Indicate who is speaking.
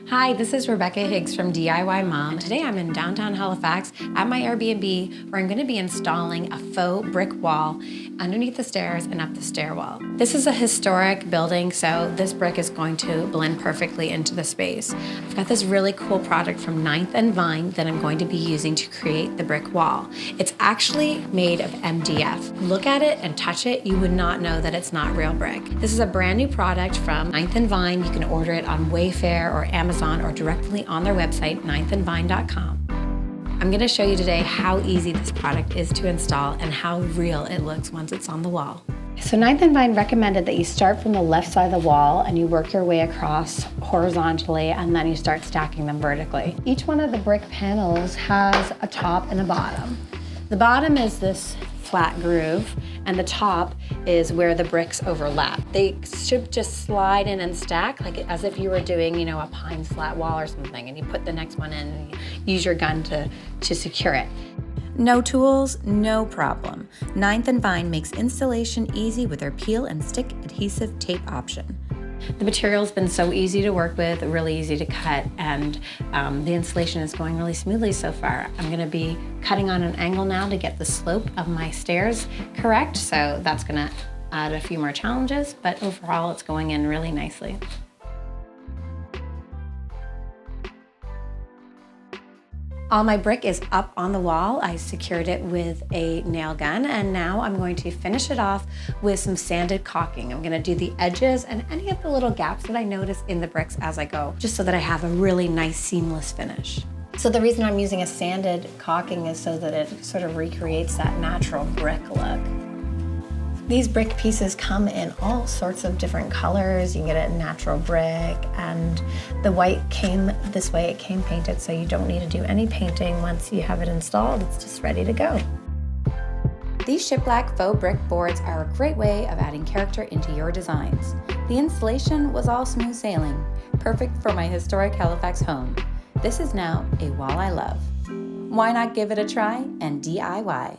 Speaker 1: Hi, this is Rebecca Higgs from DIY Mom, and today I'm in downtown Halifax at my Airbnb where I'm going to be installing a faux brick wall underneath the stairs and up the stairwell. This is a historic building, so this brick is going to blend perfectly into the space. I've got this really cool product from 9th and Vine that I'm going to be using to create the brick wall. It's actually made of MDF. Look at it and touch it, you would not know that it's not real brick. This is a brand new product from 9th and Vine. You can order it on Wayfair or Amazon or directly on their website, 9thandvine.com. I'm going to show you today how easy this product is to install and how real it looks once it's on the wall. So 9th and Vine recommended that you start from the left side of the wall and you work your way across horizontally and then you start stacking them vertically. Each one of the brick panels has a top and a bottom. The bottom is this flat groove and the top is where the bricks overlap. They should just slide in and stack like as if you were doing, a pine slat wall or something, and you put the next one in and you use your gun to secure it.
Speaker 2: No tools, no problem. 9th and Vine makes installation easy with their peel and stick adhesive tape option.
Speaker 1: The material's been so easy to work with, really easy to cut, and the installation is going really smoothly so far. I'm going to be cutting on an angle now to get the slope of my stairs correct, so that's going to add a few more challenges, but overall it's going in really nicely. All my brick is up on the wall. I secured it with a nail gun, and now I'm going to finish it off with some sanded caulking. I'm gonna do the edges and any of the little gaps that I notice in the bricks as I go, just so that I have a really nice seamless finish. So the reason I'm using a sanded caulking is so that it sort of recreates that natural brick look. These brick pieces come in all sorts of different colors. You can get it in natural brick, and the white came this way, it came painted, so you don't need to do any painting. Once you have it installed, it's just ready to go.
Speaker 2: These shiplap faux brick boards are a great way of adding character into your designs. The installation was all smooth sailing, perfect for my historic Halifax home. This is now a wall I love. Why not give it a try and DIY?